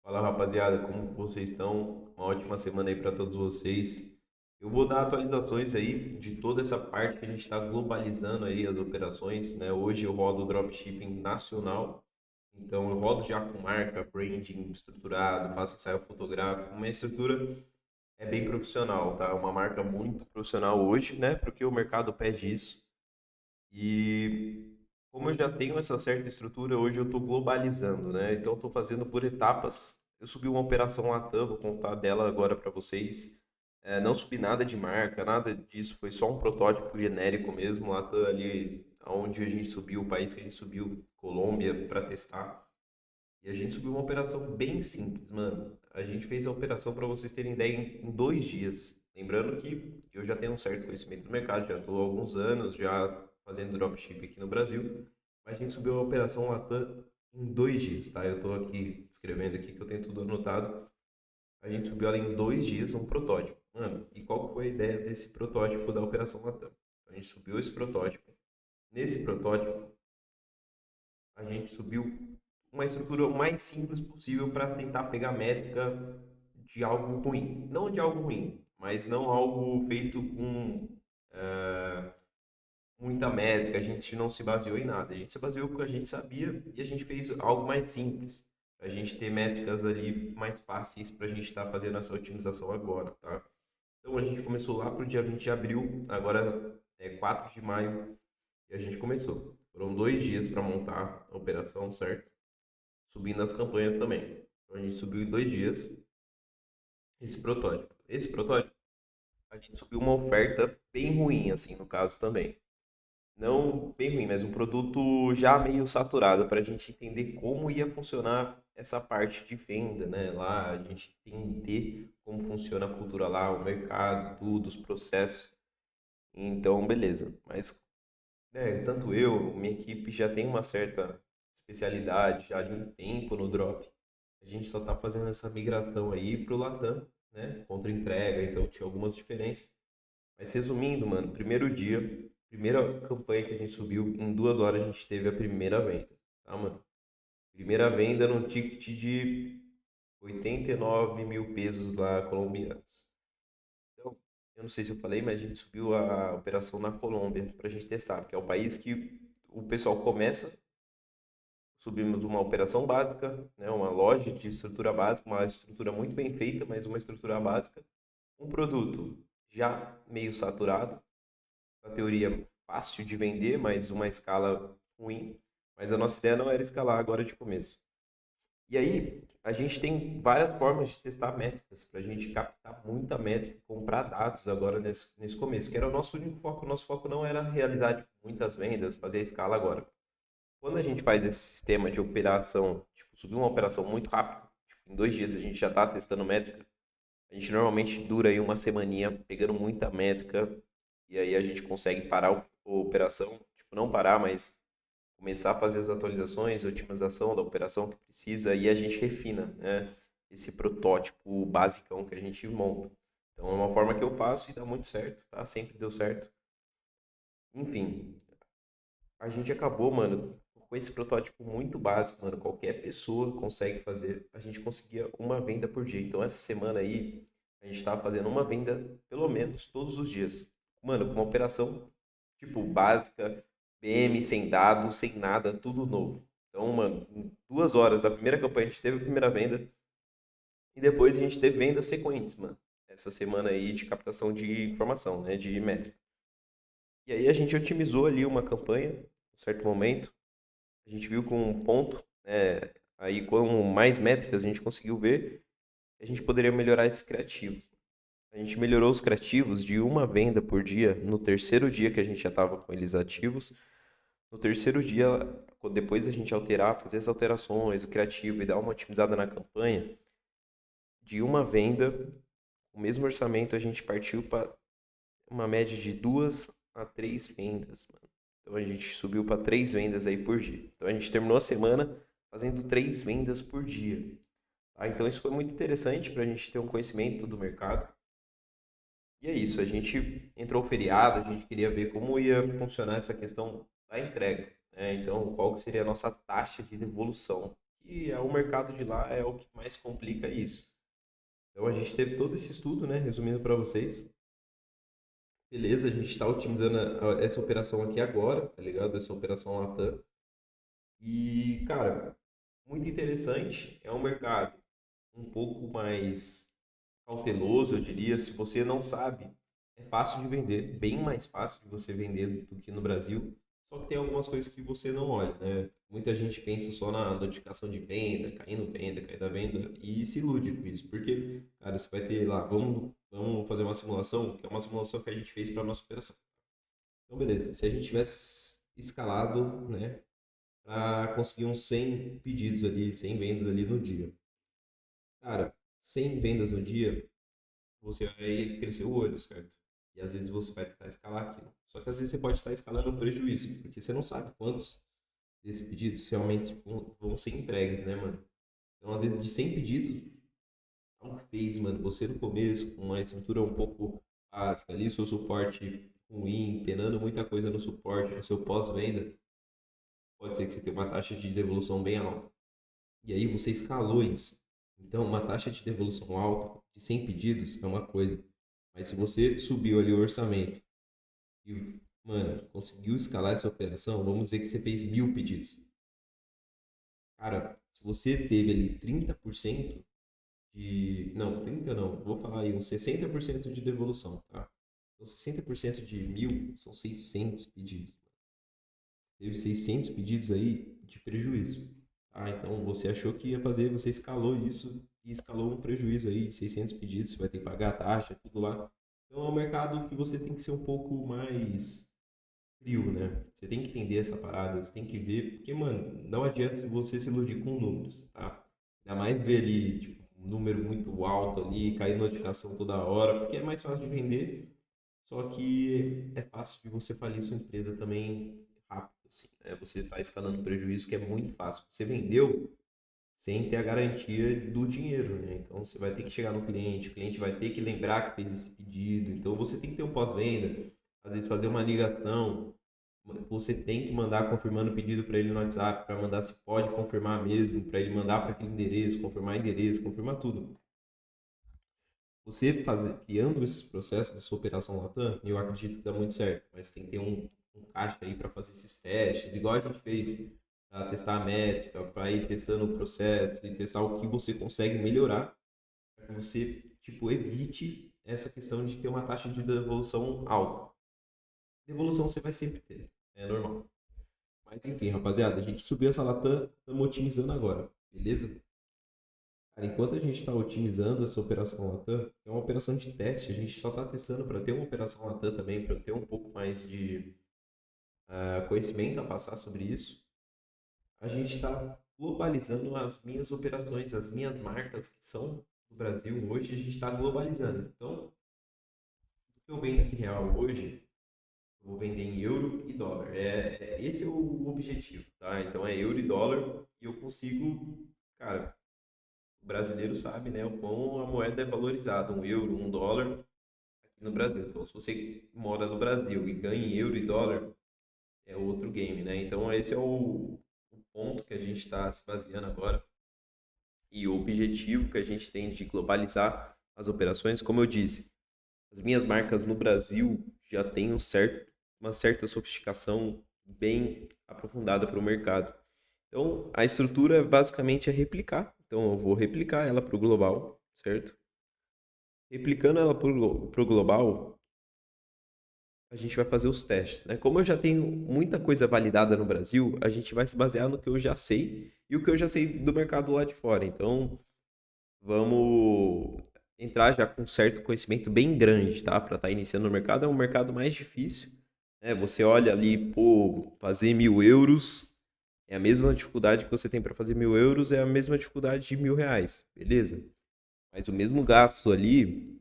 Fala rapaziada, como vocês estão? Uma ótima semana aí para todos vocês. Eu vou dar atualizações aí de toda essa parte que a gente está globalizando aí as operações, né? Hoje eu rodo dropshipping nacional, então eu rodo já com marca, branding estruturado, faço ensaio fotográfico, uma estrutura é bem profissional, tá? Uma marca muito profissional hoje, né? Porque o mercado pede isso. E como eu já tenho essa certa estrutura, hoje eu estou globalizando, né? Então estou fazendo por etapas. Eu subi uma operação Latam, vou contar dela agora para vocês. Não subi nada de marca, nada disso, foi só um protótipo genérico mesmo. Latam ali, onde a gente subiu, o país que a gente subiu, Colômbia, para testar. E a gente subiu uma operação bem simples, mano. A gente fez a operação, para vocês terem ideia, em 2 dias. Lembrando que eu já tenho um certo conhecimento do mercado, já estou há alguns anos já fazendo dropship aqui no Brasil. Mas a gente subiu a operação Latam em 2 dias, tá? Eu estou aqui escrevendo aqui que eu tenho tudo anotado. A gente subiu ela em 2 dias, um protótipo. Mano, e qual que foi a ideia desse protótipo da operação Latam? A gente subiu esse protótipo. Nesse protótipo, a gente subiu uma estrutura o mais simples possível para tentar pegar métrica de algo ruim. Não de algo ruim, mas não algo feito com eh, muita métrica. A gente não se baseou em nada. A gente se baseou no que a gente sabia e a gente fez algo mais simples. A gente ter métricas ali mais fáceis para a gente estar fazendo essa otimização agora, tá? Então a gente começou lá para o dia 20 de abril, agora é 4 de maio e a gente começou. Foram 2 dias para montar a operação, certo? Subindo as campanhas também. Então a gente subiu em 2 dias esse protótipo. Esse protótipo, a gente subiu uma oferta bem ruim, assim, no caso também. Não bem ruim, mas um produto já meio saturado para a gente entender como ia funcionar essa parte de venda, né? Lá, a gente entender como funciona a cultura lá, o mercado, tudo, os processos. Então, beleza. Mas, né, tanto eu, minha equipe já tem uma certa especialidade já de um tempo no drop. A gente só tá fazendo essa migração aí pro Latam, né? Contra entrega, então tinha algumas diferenças. Mas resumindo, mano, primeiro dia, primeira campanha que a gente subiu, em 2 horas a gente teve a primeira venda, tá, mano? Primeira venda num ticket de 89 mil pesos lá colombianos. Então, eu não sei se eu falei, mas a gente subiu a operação na Colômbia pra gente testar, porque é o país que o pessoal começa. Subimos uma operação básica, né, uma loja de estrutura básica, uma estrutura muito bem feita, mas uma estrutura básica. Um produto já meio saturado, na teoria fácil de vender, mas uma escala ruim. Mas a nossa ideia não era escalar agora de começo. E aí, a gente tem várias formas de testar métricas para a gente captar muita métrica, comprar dados agora nesse começo, que era o nosso único foco. O nosso foco não era realizar tipo, muitas vendas, fazer a escala agora. Quando a gente faz esse sistema de operação, tipo, subir uma operação muito rápido, tipo, em 2 dias a gente já está testando métrica, a gente normalmente dura aí uma semaninha pegando muita métrica e aí a gente consegue parar a operação, tipo, não parar, mas começar a fazer as atualizações, a otimização da operação que precisa e a gente refina, né, esse protótipo basicão que a gente monta. Então é uma forma que eu faço e dá muito certo, tá? Sempre deu certo. Enfim, a gente acabou, mano, com esse protótipo muito básico, mano. Qualquer pessoa consegue fazer. A gente conseguia uma venda por dia. Então, essa semana aí, a gente tava fazendo uma venda, pelo menos, todos os dias. Mano, com uma operação, tipo, básica, PM, sem dados, sem nada, tudo novo. Então, mano, em 2 horas da primeira campanha, a gente teve a primeira venda. E depois a gente teve vendas sequentes, mano. Essa semana aí de captação de informação, né? De métrica. E aí a gente otimizou ali uma campanha, em certo momento. A gente viu com um ponto, né, aí com mais métricas a gente conseguiu ver que a gente poderia melhorar esses criativos. A gente melhorou os criativos de uma venda por dia no terceiro dia que a gente já estava com eles ativos. No terceiro dia, depois a gente alterar, fazer as alterações, o criativo e dar uma otimizada na campanha, de uma venda, o mesmo orçamento a gente partiu para uma média de 2 a 3 vendas, mano. Então a gente subiu para 3 vendas aí por dia. Então a gente terminou a semana fazendo 3 vendas por dia. Tá? Então isso foi muito interessante para a gente ter um conhecimento do mercado. E é isso, a gente entrou feriado, a gente queria ver como ia funcionar essa questão da entrega, né? Então qual que seria a nossa taxa de devolução, que o mercado de lá é o que mais complica isso. Então a gente teve todo esse estudo, né? Resumindo para vocês. Beleza, a gente está otimizando essa operação aqui agora, tá ligado? Essa operação Latam. E, cara, muito interessante. É um mercado um pouco mais cauteloso, eu diria. Se você não sabe, é fácil de vender, bem mais fácil de você vender do que no Brasil. Só que tem algumas coisas que você não olha, né? Muita gente pensa só na notificação de venda, caindo venda, e se ilude com isso. Porque, cara, você vai ter lá, vamos fazer uma simulação, que é uma simulação que a gente fez para nossa operação. Então, beleza, se a gente tivesse escalado, né, para conseguir uns 100 pedidos ali, 100 vendas ali no dia. Cara, 100 vendas no dia, você vai crescer o olho, certo? E às vezes você vai tentar escalar aquilo. Só que às vezes você pode estar escalando um prejuízo, porque você não sabe quantos desses pedidos realmente vão ser entregues, né, mano? Então, às vezes, de 100 pedidos, não fez, mano, você no começo, com uma estrutura um pouco básica ali, seu suporte ruim, penando muita coisa no suporte, no seu pós-venda, pode ser que você tenha uma taxa de devolução bem alta. E aí você escalou isso. Então, uma taxa de devolução alta de 100 pedidos é uma coisa. Mas se você subiu ali o orçamento e, mano, conseguiu escalar essa operação, vamos dizer que você fez 1.000 pedidos. Cara, se você teve ali 30% de... Não, 30 não. Vou falar aí uns 60% de devolução, tá? Então, 60% de 1.000 são 600 pedidos. Teve 600 pedidos aí de prejuízo. Ah, então você achou que ia fazer, você escalou isso e escalou um prejuízo aí de 600 pedidos, você vai ter que pagar a taxa, tudo lá. Então é um mercado que você tem que ser um pouco mais frio, né? Você tem que entender essa parada, você tem que ver, porque, mano, não adianta você se iludir com números, tá? Ainda mais ver ali, tipo, um número muito alto ali, cair notificação toda hora, porque é mais fácil de vender, só que é fácil de você falir sua empresa também rápido, assim, né? Você está escalando um prejuízo que é muito fácil. Você vendeu sem ter a garantia do dinheiro, né? Então você vai ter que chegar no cliente, o cliente vai ter que lembrar que fez esse pedido. Então você tem que ter um pós-venda, às vezes fazer uma ligação. Você tem que mandar confirmando o pedido para ele no WhatsApp, para mandar se pode confirmar mesmo, para ele mandar para aquele endereço, confirmar tudo. Você criando esses processos da sua operação Latam, eu acredito que dá muito certo, mas tem que ter um caixa aí para fazer esses testes, igual a gente fez, para testar a métrica, para ir testando o processo e testar o que você consegue melhorar, para que você, tipo, evite essa questão de ter uma taxa de devolução alta. Devolução você vai sempre ter, é normal. Mas enfim, rapaziada, a gente subiu essa Latam, estamos otimizando agora, beleza? Cara, enquanto a gente está otimizando essa operação Latam, é uma operação de teste, a gente só está testando para ter uma operação Latam também, para eu ter um pouco mais de conhecimento a passar sobre isso. A gente está globalizando as minhas operações, as minhas marcas que são do Brasil hoje, a gente está globalizando. Então, o que eu vendo em real hoje, eu vou vender em euro e dólar. Esse é o objetivo, tá? Então é euro e dólar e eu consigo, cara, o brasileiro sabe, né, o quão a moeda é valorizada, um euro, um dólar aqui no Brasil. Então, se você mora no Brasil e ganha em euro e dólar, é outro game, né? Então, esse é o ponto que a gente está se baseando agora e o objetivo que a gente tem de globalizar as operações. Como eu disse, as minhas marcas no Brasil já têm uma certa sofisticação bem aprofundada para o mercado. Então, a estrutura basicamente é replicar. Então, eu vou replicar ela para o global, certo? Replicando ela para o global, a gente vai fazer os testes, né? Como eu já tenho muita coisa validada no Brasil, a gente vai se basear no que eu já sei e o que eu já sei do mercado lá de fora. Então, vamos entrar já com um certo conhecimento bem grande, tá? Para estar iniciando no mercado, é um mercado mais difícil, né? Você olha ali, pô, fazer 1.000 euros é a mesma dificuldade que você tem para fazer 1.000 euros, é a mesma dificuldade de R$ 1.000, beleza? Mas o mesmo gasto ali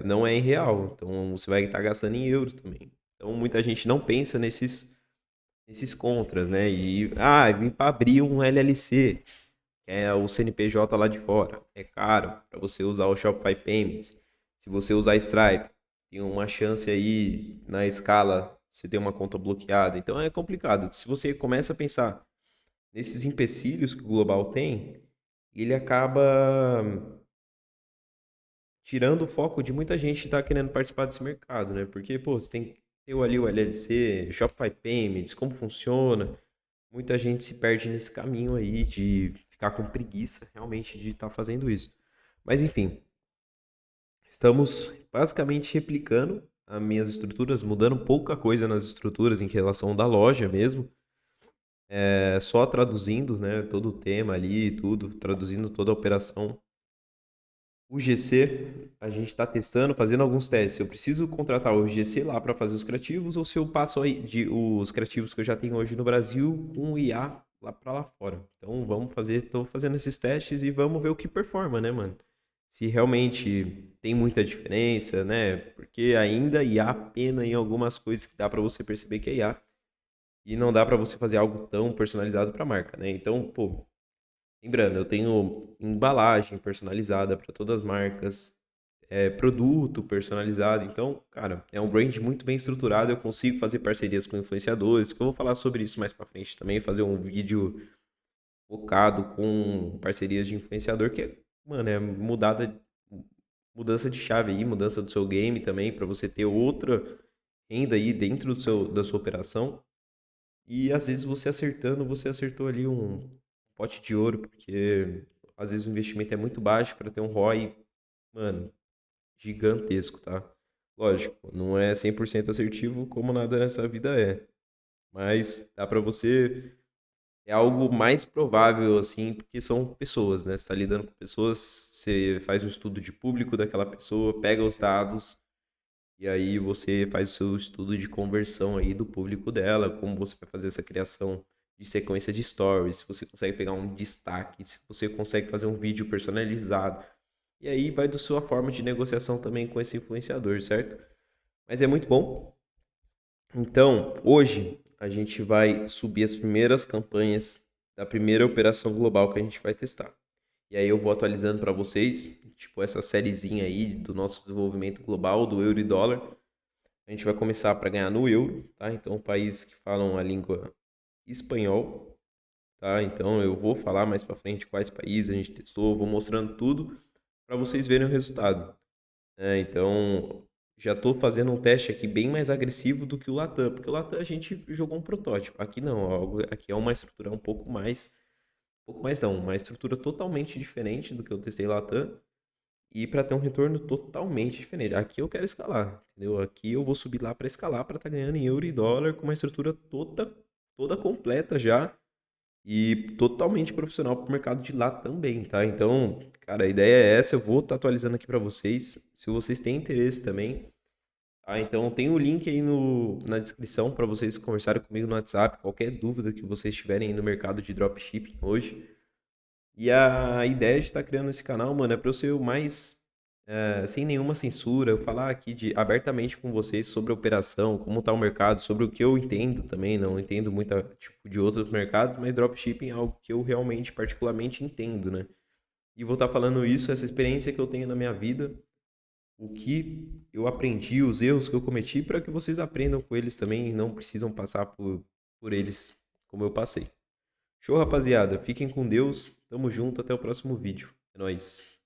não é em real, então você vai estar gastando em euros também. Então muita gente não pensa nesses contras, né? Vim para abrir um LLC, que é o CNPJ lá de fora, é caro para você usar o Shopify Payments. Se você usar Stripe, tem uma chance aí na escala você ter uma conta bloqueada. Então é complicado. Se você começa a pensar nesses empecilhos que o global tem, ele acaba tirando o foco de muita gente que tá querendo participar desse mercado, né? Porque, pô, você tem que ter ali o LLC, Shopify Payments, como funciona. Muita gente se perde nesse caminho aí de ficar com preguiça realmente de estar fazendo isso. Mas enfim, estamos basicamente replicando as minhas estruturas, mudando pouca coisa nas estruturas em relação da loja mesmo. É só traduzindo, né, todo o tema ali, tudo, traduzindo toda a operação. O GC, a gente está testando, fazendo alguns testes. Eu preciso contratar o GC lá para fazer os criativos ou se eu passo aí os criativos que eu já tenho hoje no Brasil com o IA lá para lá fora. Então vamos fazer, estou fazendo esses testes e vamos ver o que performa, né, mano? Se realmente tem muita diferença, né? Porque ainda IA pena em algumas coisas que dá para você perceber que é IA e não dá para você fazer algo tão personalizado para a marca, né? Então, pô, lembrando, eu tenho embalagem personalizada para todas as marcas, produto personalizado. Então, cara, é um brand muito bem estruturado. Eu consigo fazer parcerias com influenciadores, que eu vou falar sobre isso mais para frente também, fazer um vídeo focado com parcerias de influenciador, que é, mano, é mudança de chave aí, mudança do seu game também, para você ter outra renda aí dentro da sua operação. E às vezes você acertando, você acertou ali um pote de ouro, porque às vezes o investimento é muito baixo para ter um ROI, mano, gigantesco, tá? Lógico, não é 100% assertivo como nada nessa vida é, mas dá para você, é algo mais provável assim, porque são pessoas, né? Você tá lidando com pessoas, você faz um estudo de público daquela pessoa, pega os dados e aí você faz o seu estudo de conversão aí do público dela, como você vai fazer essa criação de sequência de stories, se você consegue pegar um destaque, se você consegue fazer um vídeo personalizado. E aí vai da sua forma de negociação também com esse influenciador, certo? Mas é muito bom. Então, hoje a gente vai subir as primeiras campanhas da primeira operação global que a gente vai testar. E aí eu vou atualizando para vocês, tipo essa sériezinha aí do nosso desenvolvimento global do euro e dólar. A gente vai começar para ganhar no euro, tá? Então, países que falam a língua espanhol, tá? Então, eu vou falar mais para frente quais países a gente testou, vou mostrando tudo para vocês verem o resultado. Então, já estou fazendo um teste aqui bem mais agressivo do que o Latam, porque o Latam a gente jogou um protótipo. Aqui não, aqui é uma estrutura um pouco mais não, uma estrutura totalmente diferente do que eu testei Latam e para ter um retorno totalmente diferente. Aqui eu quero escalar, entendeu? Aqui eu vou subir lá para escalar para estar ganhando em euro e dólar com uma estrutura toda completa já e totalmente profissional para o mercado de lá também, tá? Então, cara, a ideia é essa, eu vou estar atualizando aqui para vocês. Se vocês têm interesse também, tá? Então tem o link aí na descrição para vocês conversarem comigo no WhatsApp, qualquer dúvida que vocês tiverem aí no mercado de dropshipping hoje. E a ideia de estar criando esse canal, mano, é para eu ser o mais sem nenhuma censura, eu falar aqui abertamente com vocês sobre a operação, como está o mercado, sobre o que eu entendo também, não entendo muito tipo, de outros mercados, mas dropshipping é algo que eu realmente particularmente entendo, né? E vou estar falando isso, essa experiência que eu tenho na minha vida, o que eu aprendi, os erros que eu cometi, para que vocês aprendam com eles também e não precisam passar por eles como eu passei. Show, rapaziada. Fiquem com Deus. Tamo junto. Até o próximo vídeo. É nóis.